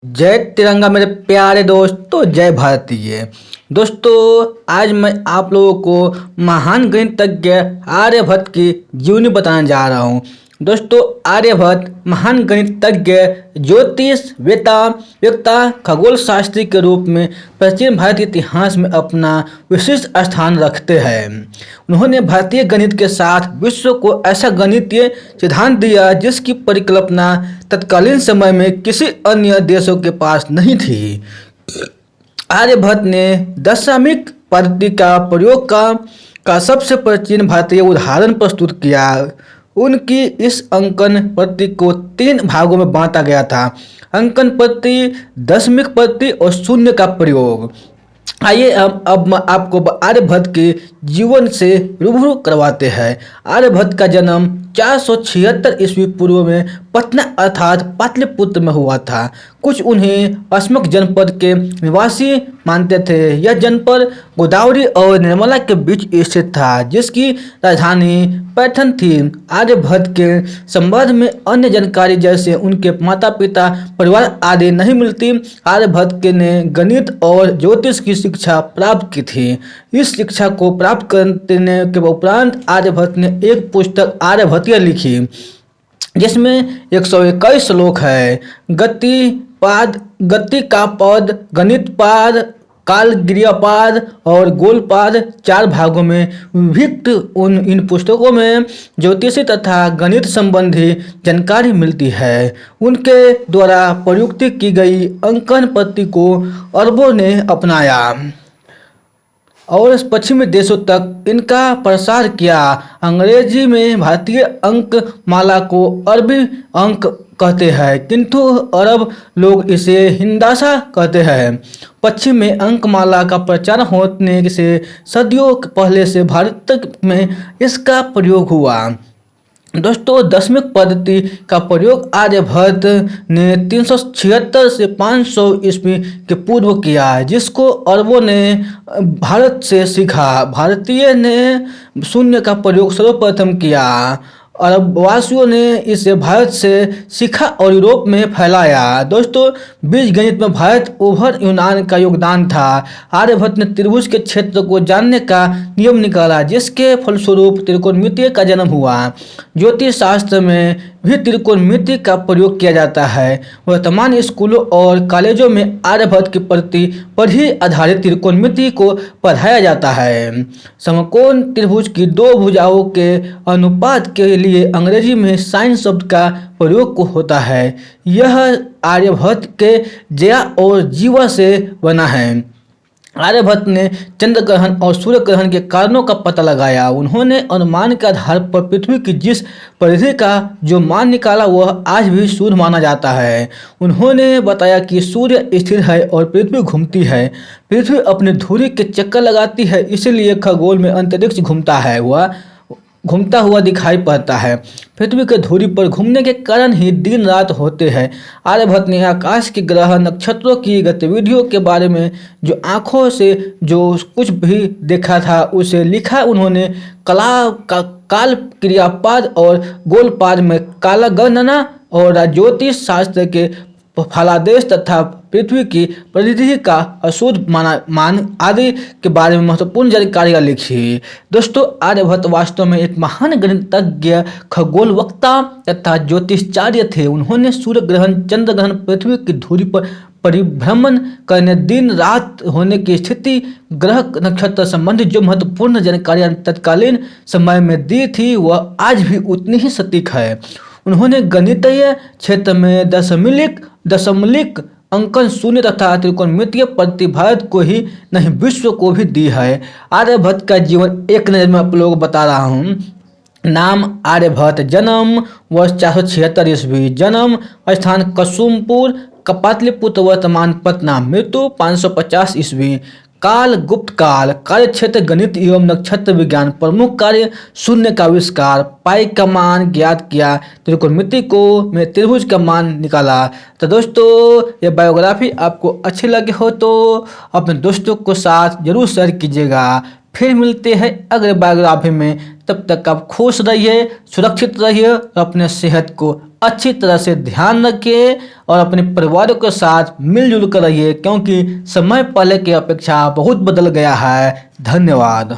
जय तिरंगा मेरे प्यारे दोस्तों, जय भारतीय दोस्तों। आज मैं आप लोगों को महान गणितज्ञ आर्यभट्ट की जीवनी बताने जा रहा हूँ। दोस्तों, आर्यभट्ट महान गणितज्ञ, ज्योतिष वेत्ता, खगोल शास्त्री के रूप में प्राचीन भारतीय इतिहास में अपना विशिष्ट स्थान रखते हैं। उन्होंने भारतीय गणित के साथ विश्व को ऐसा गणितीय सिद्धांत दिया जिसकी परिकल्पना तत्कालीन समय में किसी अन्य देशों के पास नहीं थी। आर्यभट्ट ने दशमिक पद्धति का प्रयोग का सबसे प्राचीन भारतीय उदाहरण प्रस्तुत किया। उनकी इस अंकन पद्धति को 3 भागों में बांटा गया था: अंकन पद्धति, दशमिक पद्धति और शून्य का प्रयोग। आइए अब मैं आपको आर्यभट्ट के जीवन से रूबरू करवाते हैं। आर्यभट्ट का जन्म 476 ईस्वी पूर्व में पटना अर्थात पाटलिपुत्र में हुआ था। कुछ उन्हें अस्मक जनपद के निवासी मानते थे। यह जनपद गोदावरी और निर्मला के बीच स्थित था, जिसकी राजधानी पैठन थी। आर्यभट्ट के संबंध में अन्य जानकारी जैसे उनके माता पिता, परिवार आदि नहीं मिलती। आर्यभट्ट ने गणित और ज्योतिष की शिक्षा प्राप्त की थी। इस शिक्षा को प्राप्त करने के उपरांत आर्यभट्ट ने एक पुस्तक आर्यभट्टिया लिखी, जिसमें 121 श्लोक है। गति का पद, गणित पाद, कालक्रियापाद और गोलपाद 4 भागों में विभक्त इन पुस्तकों में ज्योतिषी तथा गणित संबंधी जानकारी मिलती है। उनके द्वारा प्रयुक्त की गई अंकन पद्धति को अरबों ने अपनाया और पश्चिमी देशों तक इनका प्रसार किया। अंग्रेजी में भारतीय अंक माला को अरबी अंक कहते हैं, किंतु अरब लोग इसे हिंदासा कहते हैं। पश्चिम में अंक माला का प्रचार होने से सदियों पहले से भारत में इसका प्रयोग हुआ। दोस्तों, दशमिक पद्धति का प्रयोग आर्यभट्ट ने 376 से 500 ईस्वी के पूर्व किया, जिसको अरबों ने भारत से सीखा। भारतीय ने शून्य का प्रयोग सर्वप्रथम किया। अरबवासियों ने इसे भारत से सीखा और यूरोप में फैलाया। दोस्तों, बीजगणित में भारत ओवर यूनान का योगदान था। आर्यभट्ट ने त्रिभुज के क्षेत्र को जानने का नियम निकाला, जिसके फलस्वरूप त्रिकोणमिति का जन्म हुआ। ज्योतिष शास्त्र में भी त्रिकोणमिति का प्रयोग किया जाता है। वर्तमान स्कूलों और कॉलेजों में आर्यभट्ट की पद्धति पर ही आधारित त्रिकोणमिति को पढ़ाया जाता है। समकोण त्रिभुज की 2 भुजाओं के अनुपात के लिए अंग्रेजी में साइन शब्द का प्रयोग होता है। यह आर्यभट्ट के जया और जीवा से बना है। आर्यभट्ट ने चंद्र ग्रहण और सूर्य ग्रहण के कारणों का पता लगाया। उन्होंने अनुमान के आधार पर पृथ्वी की जिस परिधि का जो मान निकाला वह आज भी शुद्ध माना जाता है। उन्होंने बताया कि सूर्य स्थिर है और पृथ्वी घूमती है। पृथ्वी अपनी धुरी के चक्कर लगाती है, इसलिए खगोल में अंतरिक्ष घूमता हुआ दिखाई पड़ता है। पृथ्वी के धुरी पर घूमने के कारण ही दिन रात होते हैं। आर्यभट्ट ने आकाश के ग्रह नक्षत्रों की गतिविधियों के बारे में जो आँखों से जो कुछ भी देखा था उसे लिखा। उन्होंने काल क्रियापाद और गोलपाद में काला गणना और ज्योतिष शास्त्र के फलादेश तथा पृथ्वी की परिधि का अशुद्ध मान आदि के बारे में महत्वपूर्ण जानकारियाँ लिखी। दोस्तों, आर्यभट्ट वास्तव में एक महान गणितज्ञ, खगोल वक्ता तथा ज्योतिषाचार्य थे। उन्होंने सूर्य ग्रहण, चंद्र ग्रहण, पृथ्वी की धुरी पर परिभ्रमण करने, दिन रात होने की स्थिति, ग्रह नक्षत्र संबंधी जो महत्वपूर्ण जानकारियाँ तत्कालीन समय में दी थी वह आज भी उतनी ही सटीक है। उन्होंने गणितीय क्षेत्र में दशमलिक अंकन, शून्य तथा त्रिकोणमितीय पद्धति भारत को ही नहीं विश्व को भी दी है। आर्यभट्ट का जीवन एक नज़र में आप लोग बता रहा हूँ। नाम आर्यभट्ट, जन्म वर्ष 476 ईस्वी, जन्म स्थान कुसुमपुर, पाटलिपुत्र वर्तमान पटना, मृत्यु 550 ईस्वी। काल गुप्त काल, कार्य क्षेत्र गणित एवं नक्षत्र विज्ञान, प्रमुख कार्य शून्य का आविष्कार, पाई का मान ज्ञात किया, त्रिकोणमिति में त्रिभुज का मान निकाला। तो दोस्तों, ये बायोग्राफी आपको अच्छी लगी हो तो अपने दोस्तों को साथ जरूर शेयर कीजिएगा। फिर मिलते हैं अगले बायोग्राफी में। तब तक आप खुश रहिए, सुरक्षित रहिए और अपने सेहत को अच्छी तरह से ध्यान रखिए और अपने परिवारों के साथ मिलजुल कर रहिए, क्योंकि समय पहले की अपेक्षा बहुत बदल गया है। धन्यवाद।